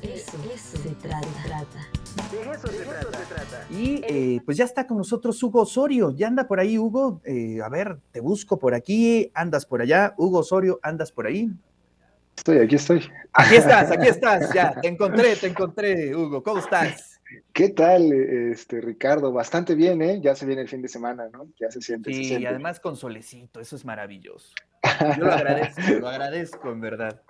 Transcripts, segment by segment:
Eso se trata. De eso se trata. Y pues ya está con nosotros Hugo Osorio. Ya anda por ahí, Hugo. A ver, te busco por aquí, andas por allá. Hugo Osorio, ¿andas por ahí? Aquí estoy. Aquí estás, ya. Te encontré, Hugo. ¿Cómo estás? ¿Qué tal, Ricardo? Bastante bien, ¿eh? Ya se viene el fin de semana, ¿no? Ya se siente, Sí, se siente. además con solecito, eso es maravilloso. Yo lo agradezco en verdad.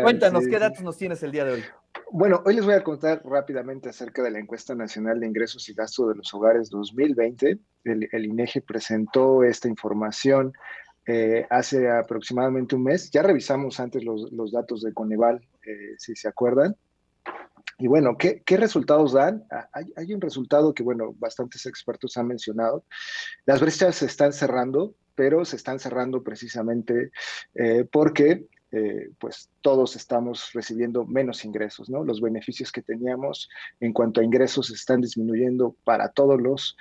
Cuéntanos, Sí, ¿qué sí. datos nos tienes el día de hoy? Bueno, hoy les voy a contar rápidamente acerca de la encuesta nacional de ingresos y gastos de los hogares 2020. El INEGI presentó esta información hace aproximadamente un mes. Ya revisamos antes los datos de Coneval, si se acuerdan. Y bueno, ¿qué resultados dan? Hay un resultado que, bueno, bastantes expertos han mencionado. Las brechas se están cerrando, pero se están cerrando precisamente porque pues todos estamos recibiendo menos ingresos, ¿no? Los beneficios que teníamos en cuanto a ingresos están disminuyendo para todos los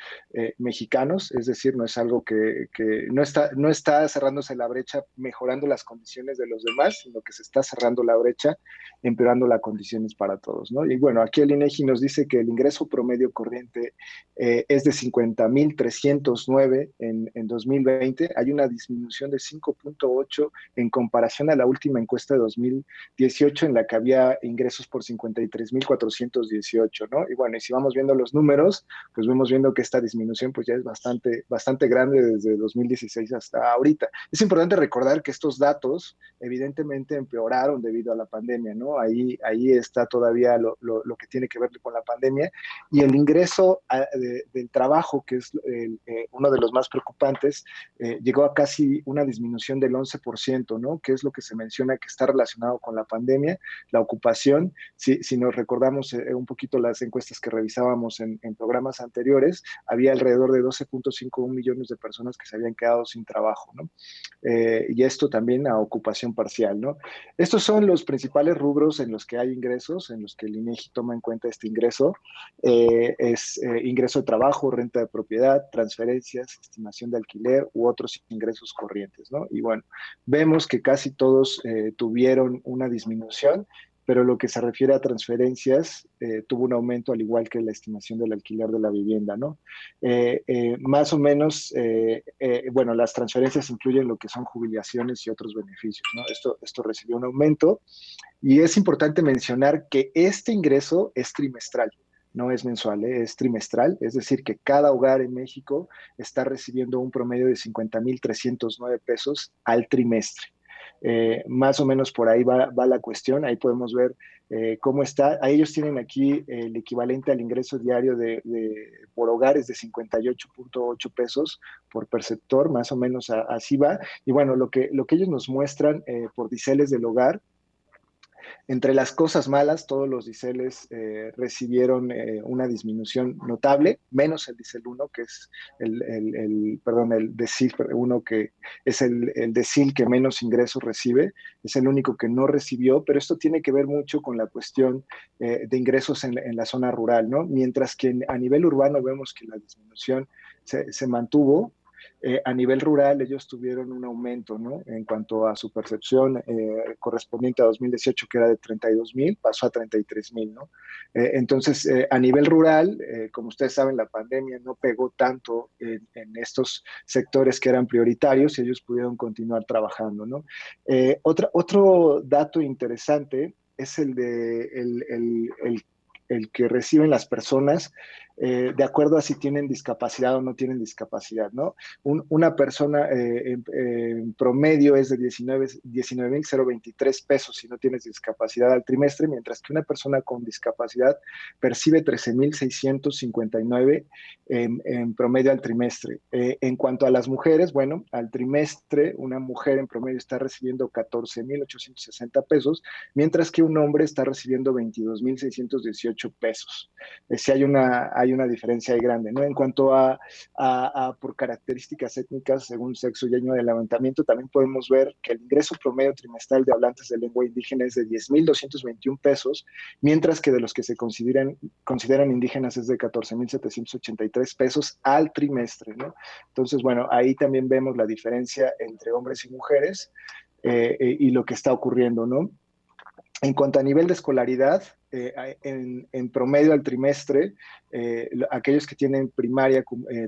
mexicanos, es decir, no es algo que no está cerrándose la brecha mejorando las condiciones de los demás, sino que se está cerrando la brecha empeorando las condiciones para todos, ¿no? Y bueno, aquí el INEGI nos dice que el ingreso promedio corriente es de 50,309 en 2020. Hay una disminución de 5,8 en comparación a la última encuesta de 2018 en la que había ingresos por 53,418, ¿no? Y bueno, y si vamos viendo los números, pues vemos viendo que esta disminución pues ya es bastante grande desde 2016 hasta ahorita. Es importante recordar que estos datos evidentemente empeoraron debido a la pandemia, ¿no? Ahí está todavía lo que tiene que ver con la pandemia y el ingreso del trabajo, que es uno de los más preocupantes, llegó a casi una disminución del 11%, ¿no? Que es lo que se menciona que está relacionado con la pandemia, la ocupación. Si nos recordamos un poquito las encuestas que revisábamos en programas anteriores, había alrededor de 12,5 millones de personas que se habían quedado sin trabajo, ¿no? Y esto también a ocupación parcial, ¿no? Estos son los principales rubros en los que hay ingresos, en los que el INEGI toma en cuenta este ingreso. Es ingreso de trabajo, renta de propiedad, transferencias, estimación de alquiler u otros ingresos corrientes, ¿no? Y bueno, vemos que casi todos tuvieron una disminución, pero lo que se refiere a transferencias tuvo un aumento al igual que la estimación del alquiler de la vivienda, ¿no? Más o menos, bueno, las transferencias incluyen lo que son jubilaciones y otros beneficios, ¿no? Esto recibió un aumento y es importante mencionar que este ingreso es trimestral. No es mensual, es trimestral, es decir, que cada hogar en México está recibiendo un promedio de 50,309 pesos al trimestre. Más o menos por ahí va la cuestión, ahí podemos ver cómo está. A ellos tienen aquí el equivalente al ingreso diario por hogares de 58,8 pesos por perceptor, más o menos así va. Y bueno, lo que ellos nos muestran por diceles del hogar, entre las cosas malas, todos los diseles recibieron una disminución notable, menos el diésel 1, que es el decil 1, que es el decil que menos ingresos recibe, es el único que no recibió, pero esto tiene que ver mucho con la cuestión de ingresos en la zona rural, ¿no? Mientras que a nivel urbano vemos que la disminución se mantuvo. A nivel rural ellos tuvieron un aumento, ¿no? En cuanto a su percepción correspondiente a 2018, que era de 32,000, pasó a 33,000, ¿no? Entonces, a nivel rural, como ustedes saben, la pandemia no pegó tanto en estos sectores que eran prioritarios y ellos pudieron continuar trabajando, ¿no? Otro dato interesante es el que reciben las personas de acuerdo a si tienen discapacidad o no tienen discapacidad, ¿no? Una persona en promedio es de 19,023 pesos si no tienes discapacidad al trimestre, mientras que una persona con discapacidad percibe 13,659 en promedio al trimestre. En cuanto a las mujeres, bueno, al trimestre una mujer en promedio está recibiendo 14,860 pesos, mientras que un hombre está recibiendo 22,618 pesos. Si hay una diferencia ahí grande, ¿no? En cuanto a por características étnicas, según sexo y año de levantamiento, también podemos ver que el ingreso promedio trimestral de hablantes de lengua indígena es de 10,221 pesos, mientras que de los que se consideran indígenas es de 14,783 pesos al trimestre, ¿no? Entonces, bueno, ahí también vemos la diferencia entre hombres y mujeres y lo que está ocurriendo, ¿no? En cuanto a nivel de escolaridad, en promedio al trimestre, aquellos que tienen primaria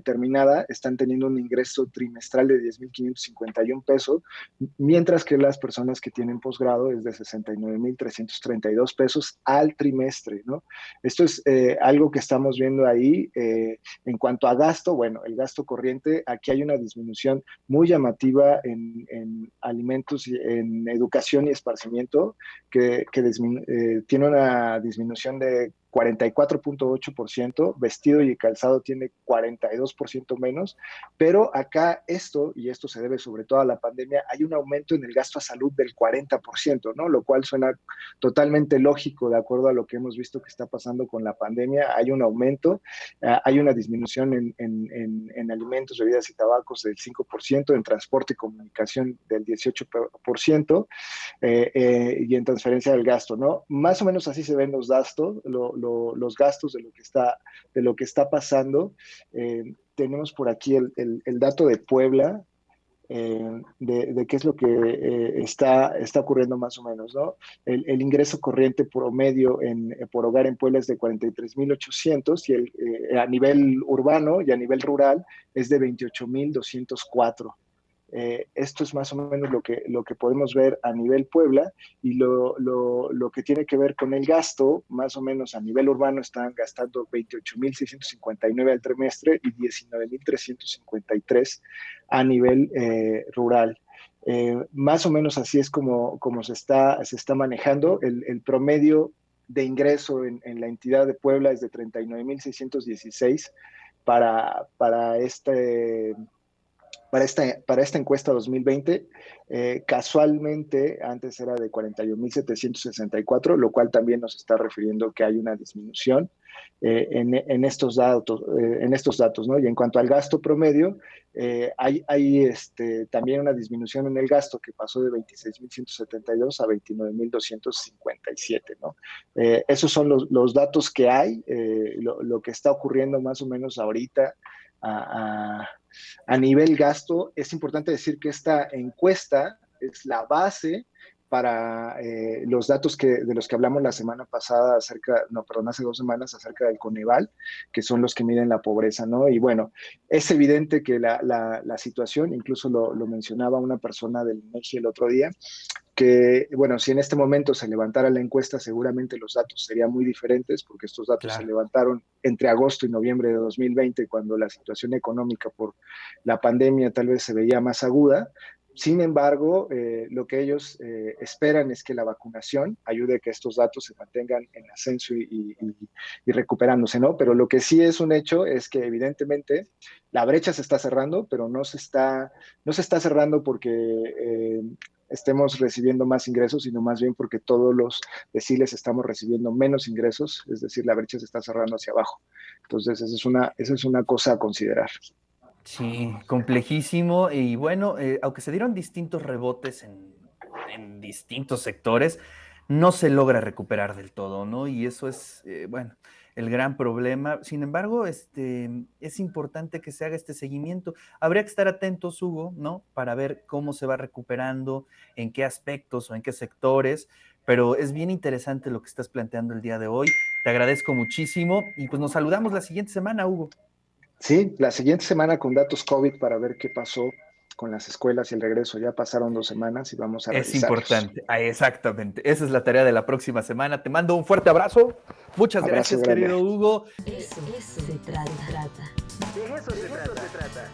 terminada están teniendo un ingreso trimestral de 10,551 pesos, mientras que las personas que tienen posgrado es de 69,332 pesos al trimestre, ¿no? Esto es algo que estamos viendo ahí. En cuanto a gasto, bueno, el gasto corriente, aquí hay una disminución muy llamativa en alimentos, en educación y esparcimiento, que tiene una disminución de 44,8%, vestido y calzado tiene 42% menos, pero acá y esto se debe sobre todo a la pandemia, hay un aumento en el gasto a salud del 40%, ¿no? Lo cual suena totalmente lógico de acuerdo a lo que hemos visto que está pasando con la pandemia. Hay un aumento, hay una disminución en alimentos, bebidas y tabacos del 5%, en transporte y comunicación del 18%, y en transferencia del gasto, ¿no? Más o menos así se ven los gastos, los gastos de lo que está pasando. Tenemos por aquí el dato de Puebla, de qué es lo que está ocurriendo más o menos, ¿no? El ingreso corriente promedio por hogar en Puebla es de 43,800 y a nivel urbano y a nivel rural es de 28,204. Esto es más o menos lo que podemos ver a nivel Puebla, y lo que tiene que ver con el gasto, más o menos a nivel urbano están gastando 28,659 al trimestre y 19,353 a nivel rural. Más o menos así es como se está manejando. El promedio de ingreso en la entidad de Puebla es de 39,616 para esta encuesta 2020. Casualmente antes era de 41,764, lo cual también nos está refiriendo que hay una disminución en estos datos, ¿no? Y en cuanto al gasto promedio, hay también una disminución en el gasto que pasó de 26,172 a 29,257, ¿no? Esos son los datos que hay, lo que está ocurriendo más o menos ahorita a nivel gasto. Es importante decir que esta encuesta es la base para los datos de los que hablamos la semana pasada hace 2 semanas acerca del Coneval, que son los que miden la pobreza, ¿no? Y bueno, es evidente que la situación, incluso lo mencionaba una persona del INEGI el otro día, que, bueno, si en este momento se levantara la encuesta, seguramente los datos serían muy diferentes, porque estos datos se levantaron entre agosto y noviembre de 2020, cuando la situación económica por la pandemia tal vez se veía más aguda. Sin embargo, lo que ellos esperan es que la vacunación ayude a que estos datos se mantengan en ascenso y recuperándose, ¿no? Pero lo que sí es un hecho es que evidentemente la brecha se está cerrando, pero no se está cerrando porque estemos recibiendo más ingresos, sino más bien porque todos los deciles estamos recibiendo menos ingresos, es decir, la brecha se está cerrando hacia abajo. Entonces, esa es una cosa a considerar. Sí, complejísimo. Y bueno, aunque se dieron distintos rebotes en distintos sectores, no se logra recuperar del todo, ¿no? Y eso es, bueno, el gran problema. Sin embargo, es importante que se haga este seguimiento. Habría que estar atentos, Hugo, ¿no? Para ver cómo se va recuperando, en qué aspectos o en qué sectores. Pero es bien interesante lo que estás planteando el día de hoy. Te agradezco muchísimo y pues nos saludamos la siguiente semana, Hugo. Sí, la siguiente semana con datos COVID para ver qué pasó con las escuelas y el regreso. Ya pasaron 2 semanas y vamos a Es revisarlos. importante, exactamente. Esa es la tarea de la próxima semana. Te mando un fuerte abrazo. Muchas Abrazo gracias, grande. querido Hugo. Eso se trata. De eso se trata.